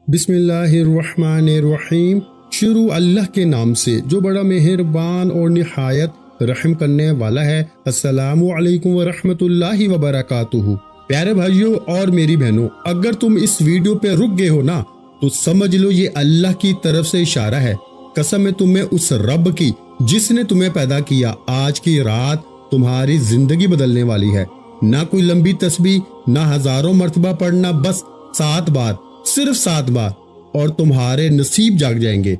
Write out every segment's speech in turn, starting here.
بسم اللہ الرحمن الرحیم۔ شروع اللہ کے نام سے جو بڑا مہربان اور نہایت رحم کرنے والا ہے۔ السلام علیکم ورحمۃ اللہ وبرکاتہ۔ پیارے بھائیوں اور میری بہنوں، اگر تم اس ویڈیو پہ رک گئے ہو نا تو سمجھ لو یہ اللہ کی طرف سے اشارہ ہے۔ قسم ہے تمہیں اس رب کی جس نے تمہیں پیدا کیا، آج کی رات تمہاری زندگی بدلنے والی ہے۔ نہ کوئی لمبی تسبیح، نہ ہزاروں مرتبہ پڑھنا، بس 7 بار، صرف 7 بار، اور تمہارے نصیب جاگ جائیں گے۔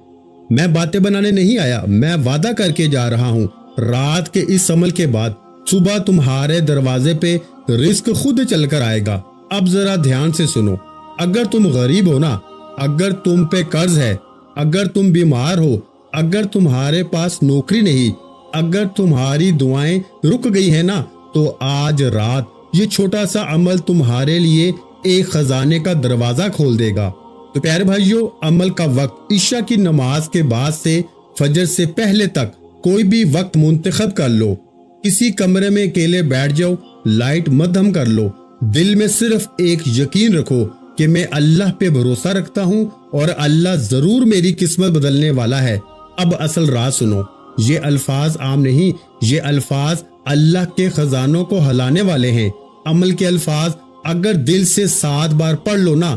میں باتیں بنانے نہیں آیا، میں وعدہ کر کے جا رہا ہوں، رات کے اس عمل کے بعد صبح تمہارے دروازے پہ رزق خود چل کر آئے گا۔ اب ذرا دھیان سے سنو، اگر تم غریب ہو نا، اگر تم پہ قرض ہے، اگر تم بیمار ہو، اگر تمہارے پاس نوکری نہیں، اگر تمہاری دعائیں رک گئی ہیں نا، تو آج رات یہ چھوٹا سا عمل تمہارے لیے ایک خزانے کا دروازہ کھول دے گا۔ تو پیارے بھائیوں، عمل کا وقت عشاء کی نماز کے بعد سے فجر سے پہلے تک کوئی بھی وقت منتخب کر لو۔ کسی کمرے میں اکیلے بیٹھ جاؤ، لائٹ مدھم کر لو، دل میں صرف ایک یقین رکھو کہ میں اللہ پہ بھروسہ رکھتا ہوں اور اللہ ضرور میری قسمت بدلنے والا ہے۔ اب اصل راز سنو، یہ الفاظ عام نہیں، یہ الفاظ اللہ کے خزانوں کو ہلانے والے ہیں۔ عمل کے الفاظ اگر دل سے 7 بار پڑھ لو نا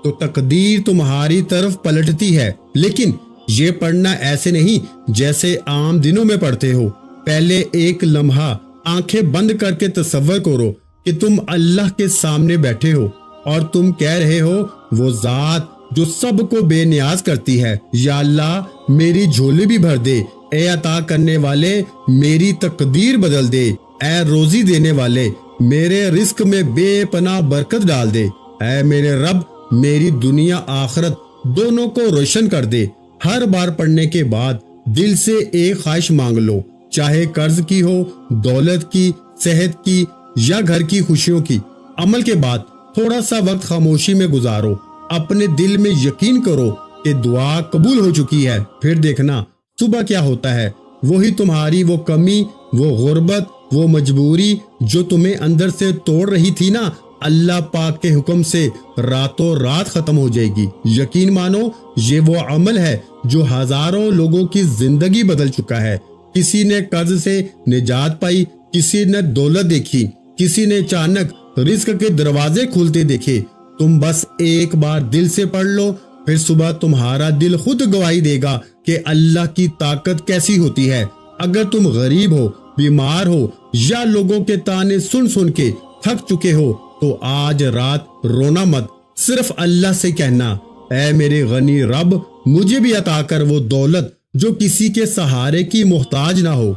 تو تقدیر تمہاری طرف پلٹتی ہے۔ لیکن یہ پڑھنا ایسے نہیں جیسے عام دنوں میں پڑھتے ہو۔ پہلے ایک لمحہ آنکھیں بند کر کے تصور کرو کہ تم اللہ کے سامنے بیٹھے ہو اور تم کہہ رہے ہو، وہ ذات جو سب کو بے نیاز کرتی ہے، یا اللہ میری جھولی بھی بھر دے، اے عطا کرنے والے میری تقدیر بدل دے، اے روزی دینے والے میرے رزق میں بے پناہ برکت ڈال دے، اے میرے رب میری دنیا آخرت دونوں کو روشن کر دے۔ ہر بار پڑھنے کے بعد دل سے ایک خواہش مانگ لو، چاہے قرض کی ہو، دولت کی، صحت کی، یا گھر کی خوشیوں کی۔ عمل کے بعد تھوڑا سا وقت خاموشی میں گزارو، اپنے دل میں یقین کرو کہ دعا قبول ہو چکی ہے۔ پھر دیکھنا صبح کیا ہوتا ہے۔ وہی تمہاری وہ کمی، وہ غربت، وہ مجبوری جو تمہیں اندر سے توڑ رہی تھی نا، اللہ پاک کے حکم سے راتوں رات ختم ہو جائے گی۔ یقین مانو، یہ وہ عمل ہے جو ہزاروں لوگوں کی زندگی بدل چکا ہے۔ کسی نے قرض سے نجات پائی، کسی نے دولت دیکھی، کسی نے اچانک رزق کے دروازے کھلتے دیکھے۔ تم بس ایک بار دل سے پڑھ لو، پھر صبح تمہارا دل خود گواہی دے گا کہ اللہ کی طاقت کیسی ہوتی ہے۔ اگر تم غریب ہو، بیمار ہو، یا لوگوں کے تانے سن سن کے تھک چکے ہو، تو آج رات رونا مت، صرف اللہ سے کہنا، اے میرے غنی رب مجھے بھی عطا کر وہ دولت جو کسی کے سہارے کی محتاج نہ ہو۔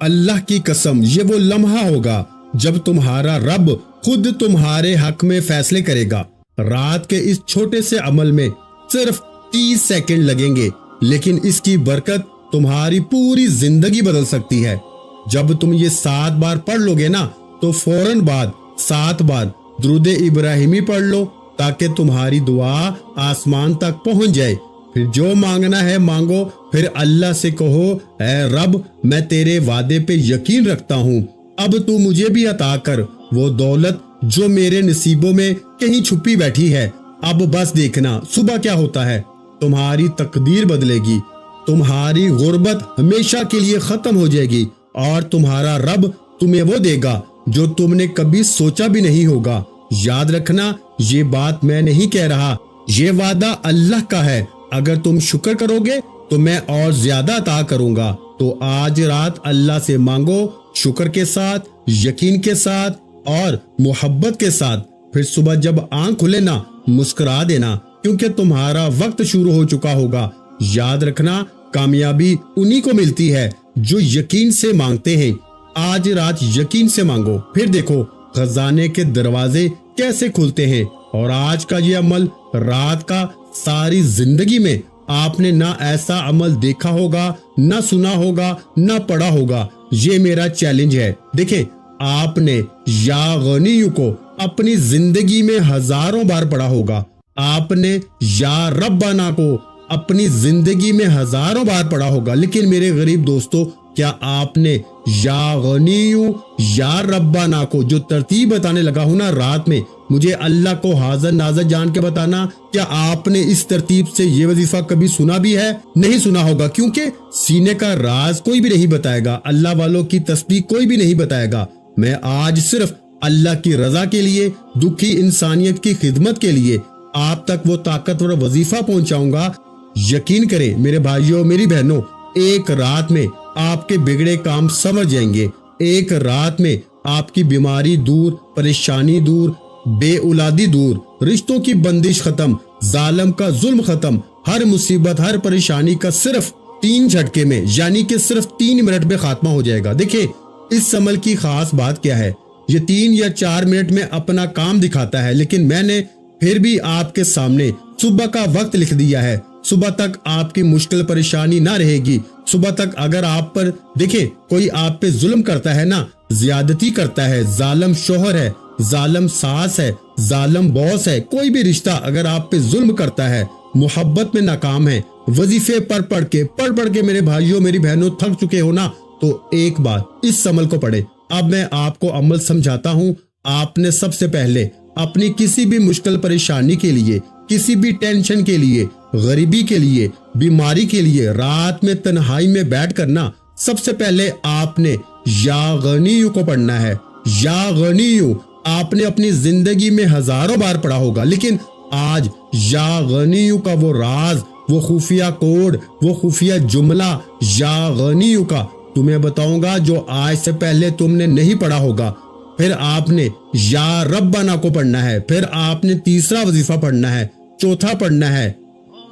اللہ کی قسم، یہ وہ لمحہ ہوگا جب تمہارا رب خود تمہارے حق میں فیصلے کرے گا۔ رات کے اس چھوٹے سے عمل میں صرف 30 سیکنڈ لگیں گے، لیکن اس کی برکت تمہاری پوری زندگی بدل سکتی ہے۔ جب تم یہ 7 بار پڑھ لو گے نا تو فوراً بعد 7 بار درود ابراہیمی پڑھ لو تاکہ تمہاری دعا آسمان تک پہنچ جائے۔ پھر جو مانگنا ہے مانگو، پھر اللہ سے کہو، اے رب میں تیرے وعدے پہ یقین رکھتا ہوں، اب تو مجھے بھی عطا کر وہ دولت جو میرے نصیبوں میں کہیں چھپی بیٹھی ہے۔ اب بس دیکھنا صبح کیا ہوتا ہے، تمہاری تقدیر بدلے گی، تمہاری غربت ہمیشہ کے لیے ختم ہو جائے گی، اور تمہارا رب تمہیں وہ دے گا جو تم نے کبھی سوچا بھی نہیں ہوگا۔ یاد رکھنا، یہ بات میں نہیں کہہ رہا، یہ وعدہ اللہ کا ہے۔ اگر تم شکر کرو گے تو میں اور زیادہ عطا کروں گا۔ تو آج رات اللہ سے مانگو، شکر کے ساتھ، یقین کے ساتھ اور محبت کے ساتھ۔ پھر صبح جب آنکھ کھلے نا، مسکرا دینا، کیونکہ تمہارا وقت شروع ہو چکا ہوگا۔ یاد رکھنا، کامیابی انہی کو ملتی ہے جو یقین سے مانگتے ہیں۔ آج رات یقین سے مانگو، پھر دیکھو خزانے کے دروازے کیسے کھلتے ہیں۔ اور آج کا یہ عمل رات کا ساری زندگی میں آپ نے نہ ایسا عمل دیکھا ہوگا، نہ سنا ہوگا، نہ پڑھا ہوگا۔ یہ میرا چیلنج ہے۔ دیکھیں، آپ نے یا غنیو کو اپنی زندگی میں ہزاروں بار پڑھا ہوگا، آپ نے یا ربنا کو اپنی زندگی میں ہزاروں بار پڑھا ہوگا، لیکن میرے غریب دوستو، کیا آپ نے یا غنیو یا ربنا کو جو ترتیب بتانے لگا ہوں نا رات میں، مجھے اللہ کو حاضر ناظر جان کے بتانا، کیا آپ نے اس ترتیب سے یہ وظیفہ کبھی سنا بھی ہے؟ نہیں سنا ہوگا، کیونکہ سینے کا راز کوئی بھی نہیں بتائے گا، اللہ والوں کی تسبیح کوئی بھی نہیں بتائے گا۔ میں آج صرف اللہ کی رضا کے لیے، دکھی انسانیت کی خدمت کے لیے آپ تک وہ طاقتور وظیفہ پہنچاؤں گا۔ یقین کریں میرے بھائیوں، میری بہنوں، ایک رات میں آپ کے بگڑے کام سمجھ جائیں گے، ایک رات میں آپ کی بیماری دور، پریشانی دور، بے اولادی دور، رشتوں کی بندش ختم، ظالم کا ظلم ختم، ہر مصیبت، ہر پریشانی کا صرف 3 جھٹکے میں، یعنی کہ صرف 3 منٹ میں خاتمہ ہو جائے گا۔ دیکھیں اس عمل کی خاص بات کیا ہے، یہ 3 یا 4 منٹ میں اپنا کام دکھاتا ہے، لیکن میں نے پھر بھی آپ کے سامنے صبح کا وقت لکھ دیا ہے۔ صبح تک آپ کی مشکل پریشانی نہ رہے گی۔ صبح تک اگر آپ پر دیکھیں کوئی آپ پہ ظلم کرتا ہے نا، زیادتی کرتا ہے، ظالم شوہر ہے، ظالم ساس ہے، ظالم باس ہے، کوئی بھی رشتہ اگر آپ پہ ظلم کرتا ہے، محبت میں ناکام ہے، وظیفے پڑھ کے میرے بھائیوں میری بہنوں تھک چکے ہو نا، تو ایک بار اس عمل کو پڑھے۔ اب میں آپ کو عمل سمجھاتا ہوں۔ آپ نے سب سے پہلے اپنی کسی بھی مشکل پریشانی کے لیے، کسی بھی ٹینشن کے لیے، غریبی کے لیے، بیماری کے لیے رات میں تنہائی میں بیٹھ کر نا، سب سے پہلے آپ نے یا غنیو کو پڑھنا ہے۔ یا غنیو آپ نے اپنی زندگی میں ہزاروں بار پڑھا ہوگا، لیکن آج یا غنیو کا وہ راز، وہ خفیہ کوڈ، وہ خفیہ جملہ یا غنیو کا تمہیں بتاؤں گا، جو آج سے پہلے تم نے نہیں پڑھا ہوگا۔ پھر آپ نے یا ربنا کو پڑھنا ہے، پھر آپ نے تیسرا وظیفہ پڑھنا ہے، چوتھا پڑھنا ہے،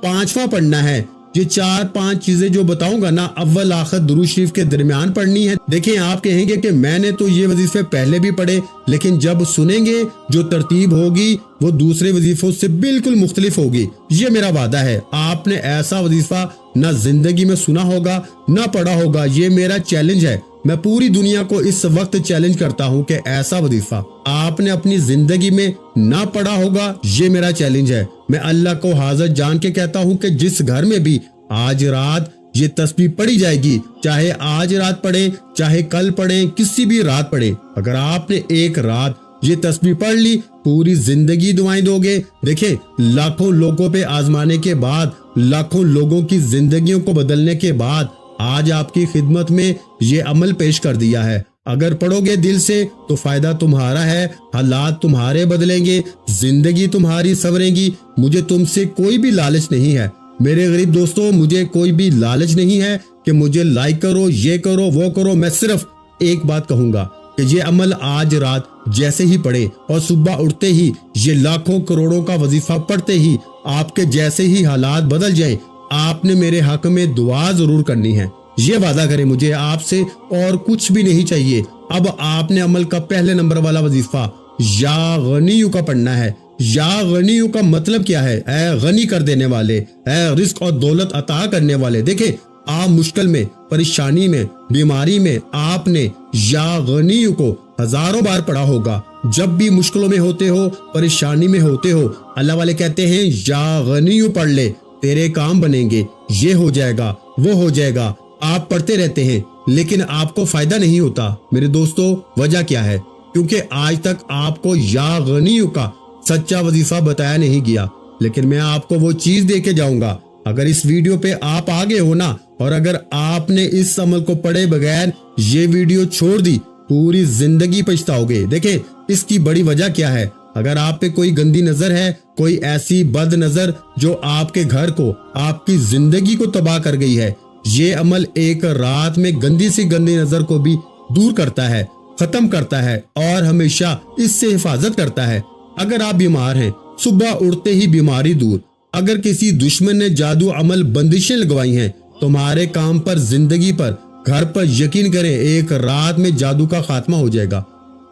پانچواں پڑھنا ہے۔ یہ 4-5 چیزیں جو بتاؤں گا نا، اول آخر درود شریف کے درمیان پڑھنی ہے۔ دیکھیں آپ کہیں گے کہ میں نے تو یہ وظیفے پہلے بھی پڑھے، لیکن جب سنیں گے جو ترتیب ہوگی وہ دوسرے وظیفوں سے بالکل مختلف ہوگی۔ یہ میرا وعدہ ہے، آپ نے ایسا وظیفہ نہ زندگی میں سنا ہوگا نہ پڑھا ہوگا۔ یہ میرا چیلنج ہے، میں پوری دنیا کو اس وقت چیلنج کرتا ہوں کہ ایسا وظیفہ آپ نے اپنی زندگی میں نہ پڑھا ہوگا۔ یہ میرا چیلنج ہے۔ میں اللہ کو حاضر جان کے کہتا ہوں کہ جس گھر میں بھی آج رات یہ تسبیح پڑھی جائے گی، چاہے آج رات پڑھے، چاہے کل پڑھے، کسی بھی رات پڑھے، اگر آپ نے ایک رات یہ تسبیح پڑھ لی، پوری زندگی دعائیں دو گے۔ دیکھیں لاکھوں لوگوں پہ آزمانے کے بعد، لاکھوں لوگوں کی زندگیوں کو بدلنے کے بعد آج آپ کی خدمت میں یہ عمل پیش کر دیا ہے۔ اگر پڑھو گے دل سے تو فائدہ تمہارا ہے، حالات تمہارے بدلیں گے، زندگی تمہاری سنورے گی۔ مجھے تم سے کوئی بھی لالچ نہیں ہے میرے غریب دوستوں، مجھے کوئی بھی لالچ نہیں ہے کہ مجھے لائک کرو، یہ کرو، وہ کرو۔ میں صرف ایک بات کہوں گا کہ یہ عمل آج رات جیسے ہی پڑھے اور صبح اٹھتے ہی یہ لاکھوں کروڑوں کا وظیفہ پڑھتے ہی آپ کے جیسے ہی حالات بدل جائیں، آپ نے میرے حق میں دعا ضرور کرنی ہے۔ یہ وعدہ کریں، مجھے آپ سے اور کچھ بھی نہیں چاہیے۔ اب آپ نے عمل کا پہلے نمبر والا وظیفہ یا غنیو کا پڑھنا ہے۔ یا غنیو کا مطلب کیا ہے؟ اے غنی کر دینے والے، اے رزق اور دولت عطا کرنے والے۔ دیکھیں آپ مشکل میں، پریشانی میں، بیماری میں آپ نے یا غنیو کو ہزاروں بار پڑھا ہوگا۔ جب بھی مشکلوں میں ہوتے ہو، پریشانی میں ہوتے ہو، اللہ والے کہتے ہیں یا غنیو پڑھ لے، تیرے کام بنیں گے، یہ ہو جائے گا، وہ ہو جائے گا۔ آپ پڑھتے رہتے ہیں لیکن آپ کو فائدہ نہیں ہوتا۔ میرے دوستو وجہ کیا ہے؟ کیونکہ آج تک آپ کو یا غنیو کا سچا وظیفہ بتایا نہیں گیا، لیکن میں آپ کو وہ چیز دے کے جاؤں گا۔ اگر اس ویڈیو پہ آپ آگے ہو نا، اور اگر آپ نے اس عمل کو پڑھے بغیر یہ ویڈیو چھوڑ دی، پوری زندگی پچھتاؤ گے۔ دیکھیں اس کی بڑی وجہ کیا ہے؟ اگر آپ پہ کوئی گندی نظر ہے، کوئی ایسی بد نظر جو آپ کے گھر کو، آپ کی زندگی کو تباہ کر گئی ہے، یہ عمل ایک رات میں گندی سی گندی نظر کو بھی دور کرتا ہے، ختم کرتا ہے اور ہمیشہ اس سے حفاظت کرتا ہے۔ اگر آپ بیمار ہیں، صبح اٹھتے ہی بیماری دور۔ اگر کسی دشمن نے جادو عمل بندشیں لگوائی ہیں تمہارے کام پر، زندگی پر، گھر پر، یقین کریں ایک رات میں جادو کا خاتمہ ہو جائے گا،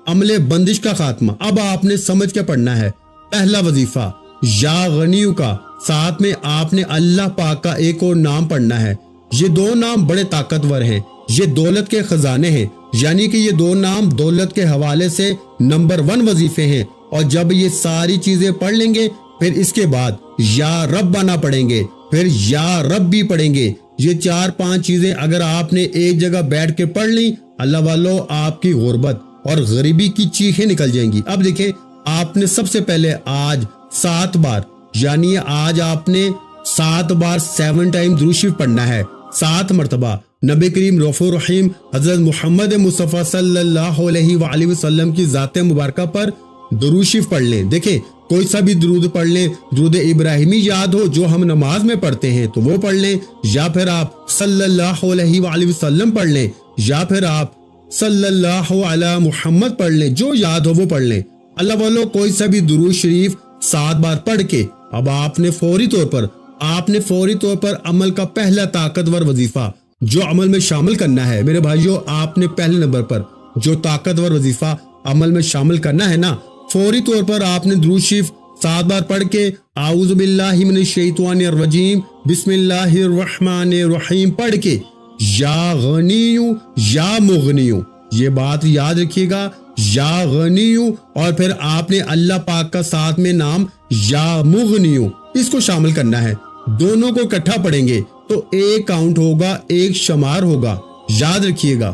عمل بندش کا خاتمہ۔ اب آپ نے سمجھ کے پڑھنا ہے پہلا وظیفہ یا غنیو کا، ساتھ میں آپ نے اللہ پاک کا ایک اور نام پڑھنا ہے۔ یہ 2 نام بڑے طاقتور ہیں، یہ دولت کے خزانے ہیں، یعنی کہ یہ 2 نام دولت کے حوالے سے نمبر 1 وظیفے ہیں۔ اور جب یہ ساری چیزیں پڑھ لیں گے، پھر اس کے بعد یا ربنا پڑھیں گے، پھر یا رب بھی پڑھیں گے۔ یہ 4-5 چیزیں اگر آپ نے ایک جگہ بیٹھ کے پڑھ لی، اللہ والو آپ کی غربت اور غریبی کی چیخیں نکل جائیں گی۔ اب دیکھیں آپ نے سب سے پہلے آج 7 بار یعنی آج آپ نے 7 بار 7 ٹائم درود شریف پڑھنا ہے، 7 مرتبہ نبی کریم رؤوف رحیم حضرت محمد مصطفیٰ صلی اللہ علیہ وآلہ وسلم کی ذات مبارکہ پر درود شریف پڑھ لیں۔ دیکھیں کوئی سا بھی درود پڑھ لیں، درود ابراہیمی یاد ہو جو ہم نماز میں پڑھتے ہیں تو وہ پڑھ لیں، یا پھر آپ صلی اللہ علیہ وآلہ وسلم پڑھ لیں، یا پھر آپ صلی اللہ علی محمد پڑھ لیں، جو یاد ہو وہ پڑھ لیں۔ اللہ والو کوئی سا بھی درود شریف 7 بار پڑھ کے اب آپ نے فوری طور پر عمل کا پہلا طاقتور وظیفہ جو عمل میں شامل کرنا ہے، میرے بھائیوں آپ نے پہلے نمبر پر جو طاقتور وظیفہ عمل میں شامل کرنا ہے نا، فوری طور پر آپ نے درود شریف 7 بار پڑھ کے اعوذ باللہ من الشیطان الرجیم بسم اللہ الرحمن الرحیم پڑھ کے یا غنیو یا مغنیو، یہ بات یاد رکھیے گا، یا غنیو، اور پھر آپ نے اللہ پاک کا ساتھ میں نام یا مغنیو اس کو شامل کرنا ہے۔ دونوں کو اکٹھا پڑھیں گے تو ایک کاؤنٹ ہوگا، ایک شمار ہوگا، یاد رکھیے گا،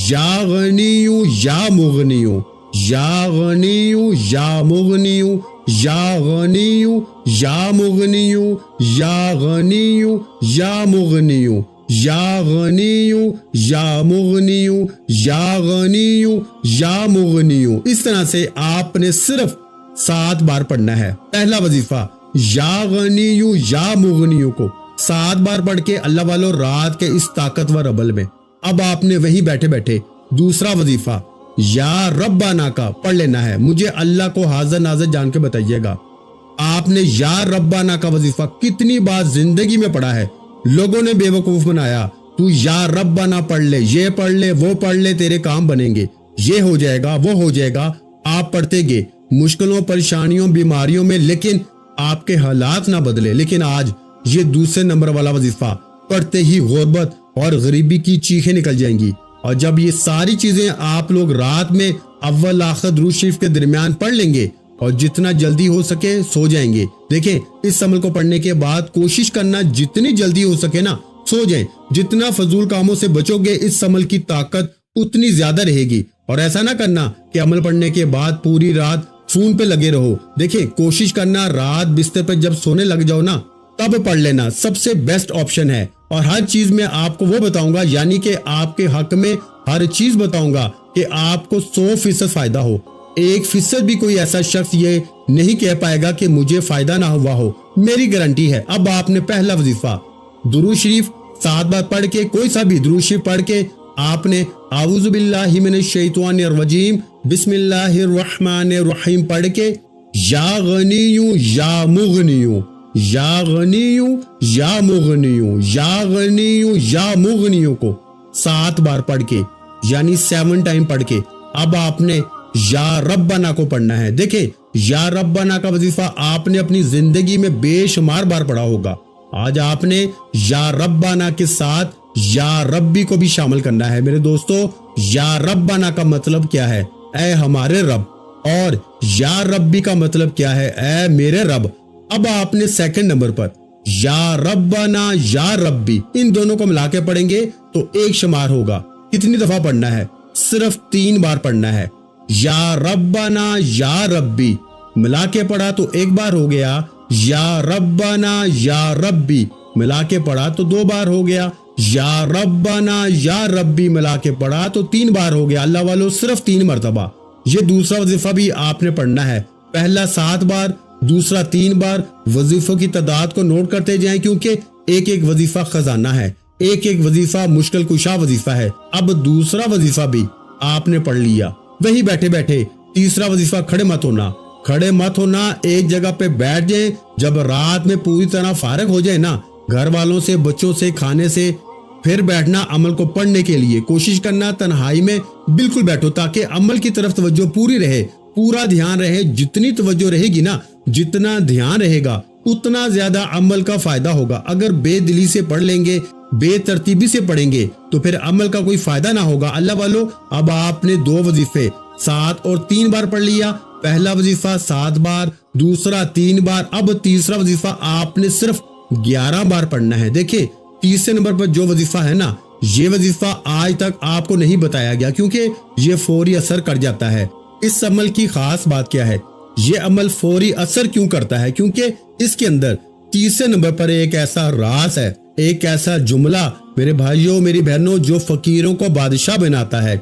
یا غنیو یا مغنیو، یا غنیو یا مغنیو، یا غنیو یا مغنیو، یا غنیو یا مغنیو، یا غنیو یا مغنیو، یا غنیو یا مغنیو، اس طرح سے آپ نے صرف 7 بار پڑھنا ہے۔ پہلا وظیفہ یا غنیو یا مغنیو کو 7 بار پڑھ کے اللہ والو رات کے اس طاقتور عمل میں اب آپ نے وہیں بیٹھے بیٹھے دوسرا وظیفہ یا ربنا کا پڑھ لینا ہے۔ مجھے اللہ کو حاضر ناظر جان کے بتائیے گا، آپ نے یا ربنا کا وظیفہ کتنی بار زندگی میں پڑھا ہے؟ لوگوں نے بے وقوف بنایا، تو یا ربنا پڑھ لے، یہ پڑھ لے، وہ پڑھ لے، تیرے کام بنیں گے، یہ ہو جائے گا، وہ ہو جائے گا۔ آپ پڑھتے گئے مشکلوں پریشانیوں بیماریوں میں، لیکن آپ کے حالات نہ بدلے۔ لیکن آج یہ دوسرے نمبر والا وظیفہ پڑھتے ہی غربت اور غریبی کی چیخیں نکل جائیں گی، اور جب یہ ساری چیزیں آپ لوگ رات میں اول آخر درود شریف کے درمیان پڑھ لیں گے اور جتنا جلدی ہو سکے سو جائیں گے۔ دیکھیں اس عمل کو پڑھنے کے بعد کوشش کرنا جتنی جلدی ہو سکے نا سو جائیں، جتنا فضول کاموں سے بچو گے اس عمل کی طاقت اتنی زیادہ رہے گی۔ اور ایسا نہ کرنا کہ عمل پڑھنے کے بعد پوری رات فون پہ لگے رہو۔ دیکھیں کوشش کرنا رات بستر پہ جب سونے لگ جاؤ نا تب پڑھ لینا، سب سے بیسٹ آپشن ہے۔ اور ہر چیز میں آپ کو وہ بتاؤں گا، یعنی کہ آپ کے حق میں ہر چیز بتاؤں گا کہ آپ کو 100% فائدہ ہو۔ 1% بھی کوئی ایسا شخص یہ نہیں کہہ پائے گا کہ مجھے فائدہ نہ ہوا ہو، میری گارنٹی ہے۔ اب آپ نے پہلا وظیفہ درود شریف 7 بار پڑھ کے، کوئی سا بھی درود شریف پڑھ کے آپ نے اعوذ باللہ من الشیطان الرجیم بسم اللہ الرحمن الرحیم پڑھ کے یا غنیو یا مغنیو، یا غنیو یا مغنیو، یا غنیو یا مغنیو کو 7 بار پڑھ کے یعنی 7 ٹائم پڑھ کے اب آپ نے یا ربنا کو پڑھنا ہے۔ دیکھیں یا ربنا کا وظیفہ آپ نے اپنی زندگی میں بے شمار بار پڑھا ہوگا، آج آپ نے یا ربنا کے ساتھ یا ربی کو بھی شامل کرنا ہے۔ میرے دوستو یا ربنا کا مطلب کیا ہے؟ اے ہمارے رب، اور یا ربی کا مطلب کیا ہے؟ اے میرے رب۔ اب آپ نے سیکنڈ نمبر پر یا ربنا یا ربی ان دونوں کو ملا کے پڑھیں گے تو ایک شمار ہوگا۔ کتنی دفعہ پڑھنا ہے؟ صرف 3 بار پڑھنا ہے۔ یا ربنا یا ربی ملا کے پڑھا تو ایک بار ہو گیا، یا ربنا یا ربی ملا کے پڑھا تو 2 بار ہو گیا، یا ربنا یا ربی ملا کے پڑھا تو 3 بار ہو گیا۔ اللہ والو صرف 3 مرتبہ۔ یہ دوسرا وظیفہ بھی آپ نے پڑھنا ہے، پہلا 7 بار، دوسرا 3 بار۔ وظیفوں کی تعداد کو نوٹ کرتے جائیں کیونکہ ایک ایک وظیفہ خزانہ ہے، ایک ایک وظیفہ مشکل کشا وظیفہ ہے۔ اب دوسرا وظیفہ بھی آپ نے پڑھ لیا، وہی بیٹھے بیٹھے۔ تیسرا وظیفہ کھڑے مت ہونا، ایک جگہ پہ بیٹھ جائیں۔ جب رات میں پوری طرح فارغ ہو جائے نا گھر والوں سے، بچوں سے، کھانے سے، پھر بیٹھنا عمل کو پڑھنے کے لیے۔ کوشش کرنا تنہائی میں بالکل بیٹھو تاکہ عمل کی طرف توجہ پوری رہے، پورا دھیان رہے۔ جتنی توجہ رہے گی نا، جتنا دھیان رہے گا اتنا زیادہ عمل کا فائدہ ہوگا۔ اگر بے دلی سے پڑھ لیں گے، بے ترتیبی سے پڑھیں گے تو پھر عمل کا کوئی فائدہ نہ ہوگا۔ اللہ والو اب آپ نے 2 وظیفے 7 اور 3 بار پڑھ لیا۔ پہلا وظیفہ 7 بار، دوسرا 3 بار، اب تیسرا وظیفہ آپ نے صرف 11 بار پڑھنا ہے۔ دیکھیں تیسرے نمبر پر جو وظیفہ ہے نا، یہ وظیفہ آج تک آپ کو نہیں بتایا گیا کیونکہ یہ فوری اثر کر جاتا ہے۔ اس عمل کی خاص بات کیا ہے؟ یہ عمل فوری اثر کیوں کرتا ہے؟ کیونکہ اس کے اندر تیسرے نمبر پر ایک ایسا راز ہے، ایک ایسا جملہ میرے بھائیوں میری بہنوں جو فقیروں کو بادشاہ بناتا ہے۔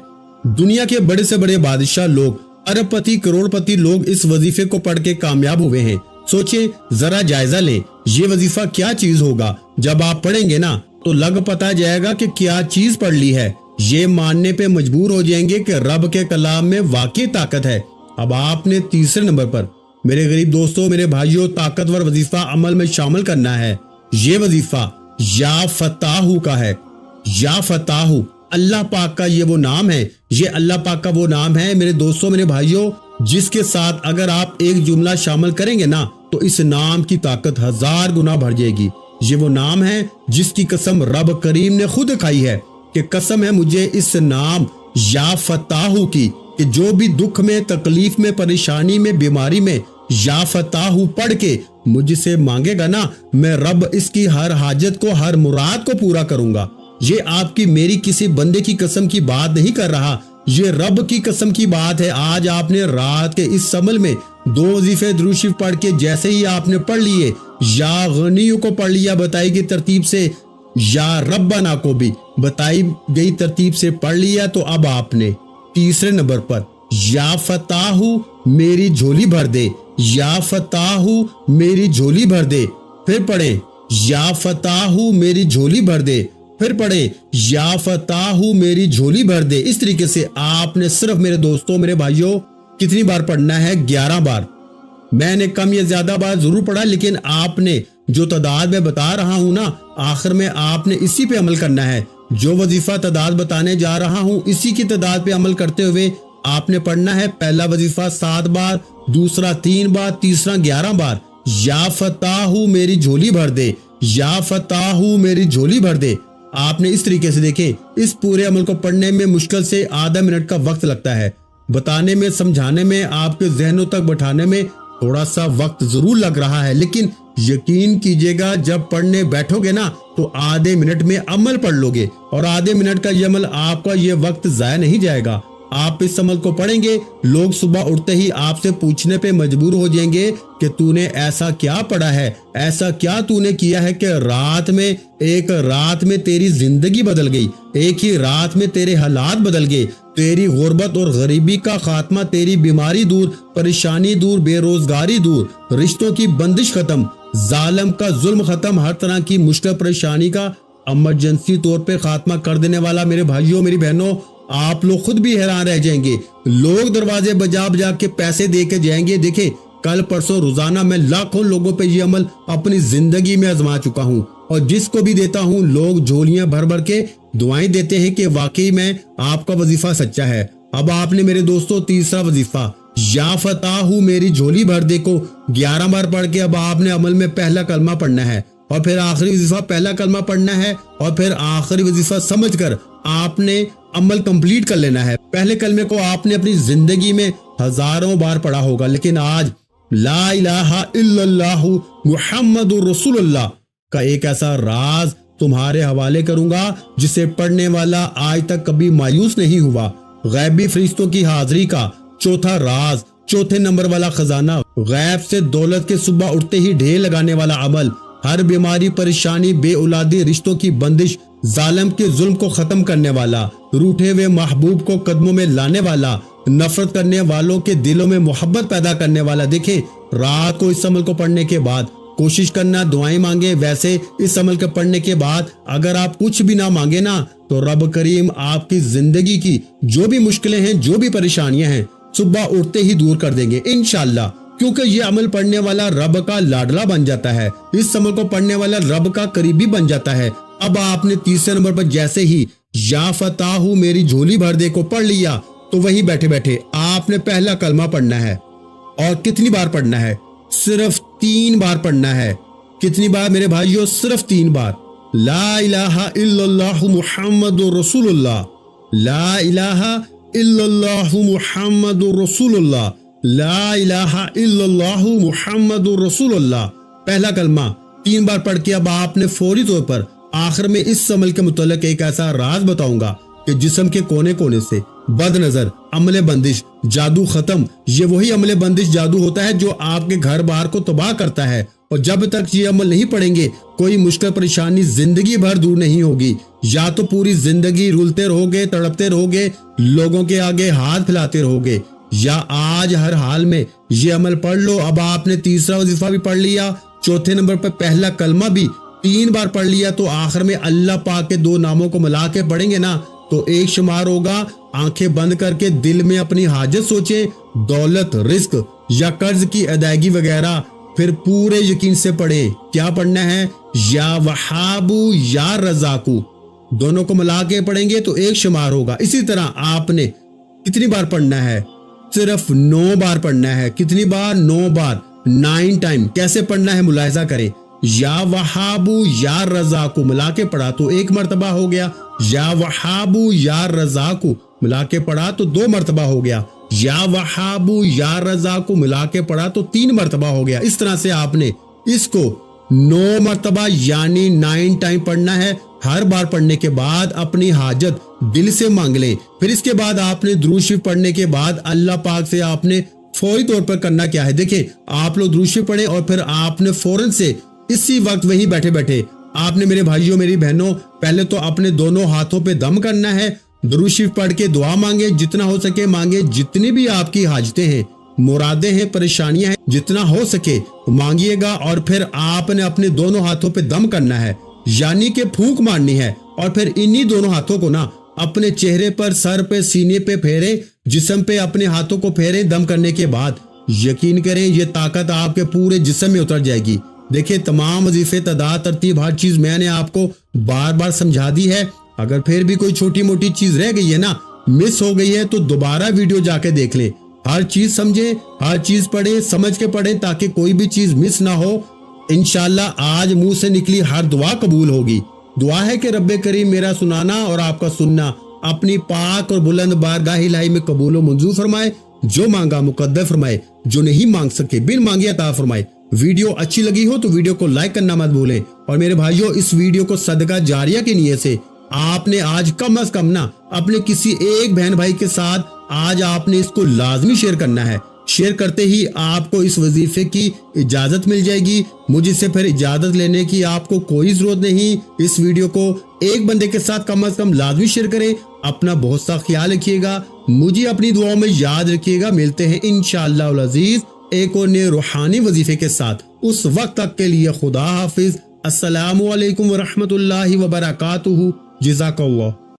دنیا کے بڑے سے بڑے بادشاہ لوگ، ارب پتی کروڑ پتی لوگ اس وظیفے کو پڑھ کے کامیاب ہوئے ہیں۔ سوچیں، ذرا جائزہ لیں، یہ وظیفہ کیا چیز ہوگا؟ جب آپ پڑھیں گے نا تو لگ پتا جائے گا کہ کیا چیز پڑھ لی ہے۔ یہ ماننے پہ مجبور ہو جائیں گے کہ رب کے کلام میں واقعی طاقت ہے۔ اب آپ نے تیسرے نمبر پر میرے غریب دوستوں میرے بھائیوں طاقتور وظیفہ عمل میں شامل کرنا ہے۔ یہ وظیفہ یا فتاحو کا ہے۔ یا فتاحو اللہ پاک کا یہ وہ نام ہے، یہ اللہ پاک کا وہ نام ہے میرے دوستوں میرے بھائیوں، جس کے ساتھ اگر آپ ایک جملہ شامل کریں گے نا تو اس نام کی طاقت 1000 گنا بڑھ جائے گی۔ یہ وہ نام ہے جس کی قسم رب کریم نے خود کھائی ہے کہ قسم ہے مجھے اس نام یا فتاحو کی کہ جو بھی دکھ میں، تکلیف میں، پریشانی میں، بیماری میں یا فتاحو پڑھ کے مجھ سے مانگے گا نا، میں رب اس کی ہر حاجت کو، ہر مراد کو پورا کروں گا۔ یہ آپ کی میری کسی بندے کی قسم کی بات نہیں کر رہا، یہ رب کی قسم کی بات ہے۔ آج آپ نے رات کے اس عمل میں 2 وظیفے درود شریف پڑھ کے جیسے ہی آپ نے پڑھ لیے، یا غنیوں کو پڑھ لیا بتائی گئی ترتیب سے، یا ربنا کو بھی بتائی گئی ترتیب سے پڑھ لیا، تو اب آپ نے تیسرے نمبر پر یا فتاحو میری جھولی بھر دے، یا فتاحو میری جھولی بھر دے، پھر پڑھیں یا فتاحو میری جھولی بھر دے، پھر پڑھیں یا فتاحو میری جھولی بھر دے۔ اس طریقے سے آپ نے صرف میرے دوستوں میرے بھائیوں کتنی بار پڑھنا ہے؟ 11 بار۔ میں نے کم یا زیادہ بار ضرور پڑھا، لیکن آپ نے جو تعداد میں بتا رہا ہوں نا، آخر میں آپ نے اسی پہ عمل کرنا ہے۔ جو وظیفہ تعداد بتانے جا رہا ہوں اسی کی تعداد پہ عمل کرتے ہوئے آپ نے پڑھنا ہے۔ پہلا وظیفہ 7 بار، دوسرا 3 بار، تیسرا 11 بار۔ یا فتاحو میری جھولی بھر دے، یا فتاحو میری جھولی بھر دے۔ آپ نے اس طریقے سے دیکھیں، اس پورے عمل کو پڑھنے میں مشکل سے آدھا منٹ کا وقت لگتا ہے۔ بتانے میں، سمجھانے میں، آپ کے ذہنوں تک بٹھانے میں تھوڑا سا وقت ضرور لگ رہا ہے، لیکن یقین کیجئے گا جب پڑھنے بیٹھو گے نا تو آدھے منٹ میں عمل پڑھ لو گے، اور آدھے منٹ کا یہ عمل آپ کا یہ وقت ضائع نہیں جائے گا۔ آپ اس عمل کو پڑھیں گے، لوگ صبح اٹھتے ہی آپ سے پوچھنے پہ مجبور ہو جائیں گے کہ تو نے ایسا کیا پڑھا ہے، ایسا کیا تو نے کیا ہے کہ ایک رات میں تیری زندگی بدل گئی، ایک ہی رات میں تیرے حالات بدل گئے، تیری غربت اور غریبی کا خاتمہ، تیری بیماری دور، پریشانی دور، بے روزگاری دور، رشتوں کی بندش ختم، ظالم کا ظلم ختم، ہر طرح کی مشکل پریشانی کا ایمرجنسی طور پہ خاتمہ کر دینے والا۔ میرے بھائیوں میری بہنوں، آپ لوگ خود بھی حیران رہ جائیں گے، لوگ دروازے بجا بجا کے پیسے دے کے جائیں گے۔ دیکھیں کل پرسوں روزانہ میں لاکھوں لوگوں پہ یہ عمل اپنی زندگی میں آزما چکا ہوں، اور جس کو بھی دیتا ہوں لوگ جھولیاں بھر بھر کے دعائیں دیتے ہیں کہ واقعی میں آپ کا وظیفہ سچا ہے۔ اب آپ نے میرے دوستوں تیسرا وظیفہ یا فتاحو میری جھولی بھر دے کو 11 بار پڑھ کے اب آپ نے عمل میں پہلا کلمہ پڑھنا ہے، اور پھر آخری وظیفہ پہلا کلمہ پڑھنا ہے، اور پھر آخری وظیفہ سمجھ کر آپ نے عمل کمپلیٹ کر لینا ہے۔ پہلے کلمے کو آپ نے اپنی زندگی میں ہزاروں بار پڑھا ہوگا، لیکن آج لا الہ الا اللہ محمد رسول اللہ کا ایک ایسا راز تمہارے حوالے کروں گا جسے پڑھنے والا آج تک کبھی مایوس نہیں ہوا۔ غیبی فرشتوں کی حاضری کا چوتھا راز، چوتھے نمبر والا خزانہ، غیب سے دولت کے صبح اٹھتے ہی ڈھیر لگانے والا عمل، ہر بیماری، پریشانی، بے اولادی، رشتوں کی بندش، ظالم کے ظلم کو ختم کرنے والا، روٹھے ہوئے محبوب کو قدموں میں لانے والا، نفرت کرنے والوں کے دلوں میں محبت پیدا کرنے والا۔ دیکھیں رات کو اس عمل کو پڑھنے کے بعد کوشش کرنا دعائیں مانگے۔ ویسے اس عمل کے پڑھنے کے بعد اگر آپ کچھ بھی نہ مانگے نا تو رب کریم آپ کی زندگی کی جو بھی مشکلیں ہیں، جو بھی پریشانیاں ہیں، صبح اٹھتے ہی دور کر دیں گے انشاءاللہ، کیونکہ یہ عمل پڑھنے والا رب کا لاڈلا بن جاتا ہے، اس عمل کو پڑھنے والا رب کا قریبی بن جاتا ہے۔ اب آپ نے تیسرے نمبر پر جیسے ہی یا فتاحو میری جھولی بھر دے کو پڑھ لیا تو وہی بیٹھے بیٹھے آپ نے پہلا کلمہ پڑھنا ہے، اور کتنی بار پڑھنا ہے؟ صرف 3 بار پڑھنا ہے۔ کتنی بار میرے بھائیوں؟ صرف 3 بار۔ لا الہ الا اللہ محمد رسول اللہ، لا الہ الا اللہ محمد رسول اللہ، لا الہ الا اللہ محمد رسول اللہ۔ پہلا کلمہ 3 بار پڑھ کے اب آپ نے فوری طور پر آخر میں اس عمل کے متعلق ایک ایسا راز بتاؤں گا کہ جسم کے کونے کونے سے، بد نظر، عمل بندش، جادو ختم، یہ وہی عمل بندش جادو ہوتا ہے جو آپ کے گھر بار کو تباہ کرتا ہے، اور جب تک یہ عمل نہیں پڑیں گے کوئی مشکل پریشانی زندگی بھر دور نہیں ہوگی۔ یا تو پوری زندگی رولتے رہو گے، تڑپتے رہو گے، لوگوں کے آگے ہاتھ پھیلاتے رہو گے، یا آج ہر حال میں یہ عمل پڑھ لو۔ اب آپ نے تیسرا وظیفہ بھی پڑھ لیا، چوتھے نمبر پر پہلا کلمہ بھی 3 بار پڑھ لیا، تو آخر میں اللہ پاک کے 2 ناموں کو ملا کے پڑھیں گے نا تو 1 شمار ہوگا۔ آنکھیں بند کر کے دل میں اپنی حاجت سوچیں، دولت، رزق یا قرض کی ادائیگی وغیرہ، پھر پورے یقین سے پڑھیں۔ کیا پڑھنا ہے؟ یا وہابو یا رزاقو، دونوں کو ملا کے پڑھیں گے تو 1 شمار ہوگا۔ اسی طرح آپ نے کتنی بار پڑھنا ہے؟ صرف 9 بار پڑھنا ہے۔ کتنی بار؟ 9 بار، 9 ٹائم۔ کیسے پڑھنا ہے ملاحظہ کریں، یا وہابو یا رزاقو ملا کے پڑھا تو 1 مرتبہ ہو گیا، یا وہابو یا رزاقو ملا کے پڑھا تو 2 مرتبہ ہو گیا، یا وہابو یا رزاقو ملا کے پڑھا تو 3 مرتبہ ہو گیا۔ اس طرح سے آپ نے اس کو 9 مرتبہ یعنی 9 ٹائم پڑھنا ہے۔ ہر بار پڑھنے کے بعد اپنی حاجت دل سے مانگ لیں۔ پھر اس کے بعد آپ نے درود شریف پڑھنے کے بعد اللہ پاک سے آپ نے فوری طور پر کرنا کیا ہے؟ دیکھیں، آپ لوگ درود شریف پڑھیں اور پھر آپ نے فوراً سے اسی وقت وہیں بیٹھے بیٹھے آپ نے، میرے بھائیوں میری بہنوں، پہلے تو اپنے دونوں ہاتھوں پہ دم کرنا ہے، درود شریف پڑھ کے دعا مانگے، جتنا ہو سکے مانگے، جتنی بھی آپ کی حاجتیں ہیں، مرادیں ہیں، پریشانیاں ہیں، جتنا ہو سکے مانگیے گا۔ اور پھر آپ نے اپنے دونوں ہاتھوں پہ دم کرنا ہے، یعنی کہ پھونک مارنی ہے، اور پھر انہی دونوں ہاتھوں کو نا اپنے چہرے پر، سر پہ، سینے پہ پھیریں، جسم پہ اپنے ہاتھوں کو پھیریں۔ دم کرنے کے بعد یقین کریں یہ طاقت آپ کے پورے جسم میں اتر جائے گی۔ دیکھیں، تمام وظیفے، تعداد، ترتیب، ہر چیز میں نے آپ کو بار بار سمجھا دی ہے۔ اگر پھر بھی کوئی چھوٹی موٹی چیز رہ گئی ہے نا، مس ہو گئی ہے، تو دوبارہ ویڈیو جا کے دیکھ لیں۔ ہر چیز سمجھیں، ہر چیز پڑھیں، سمجھ کے پڑھیں تاکہ کوئی بھی چیز مس نہ ہو۔ انشاءاللہ آج منہ سے نکلی ہر دعا قبول ہوگی۔ دعا ہے کہ رب کریم میرا سنانا اور آپ کا سننا اپنی پاک اور بلند بارگاہ الہی میں قبول و منظور فرمائے، جو مانگا مقدر فرمائے، جو نہیں مانگ سکے بن مانگے عطا فرمائے۔ ویڈیو اچھی لگی ہو تو ویڈیو کو لائک کرنا مت بھولیں، اور میرے بھائیوں اس ویڈیو کو صدقہ جاریہ کی نیت سے آپ نے آج کم از کم نا اپنے کسی ایک بہن بھائی کے ساتھ آج آپ نے اس کو لازمی شیئر کرنا ہے۔ شیئر کرتے ہی آپ کو اس وظیفے کی اجازت مل جائے گی۔ مجھ سے پھر اجازت لینے کی آپ کو کوئی ضرورت نہیں۔ اس ویڈیو کو ایک بندے کے ساتھ کم از کم لازمی شیئر کریں۔ اپنا بہت سا خیال رکھیے گا، مجھے اپنی دعاؤں میں یاد رکھیے گا۔ ملتے ہیں انشاءاللہ العزیز ایک اور نئے روحانی وظیفے کے ساتھ۔ اس وقت تک کے لیے خدا حافظ۔ السلام علیکم ورحمۃ اللہ وبرکاتہ۔ جزاک اللہ۔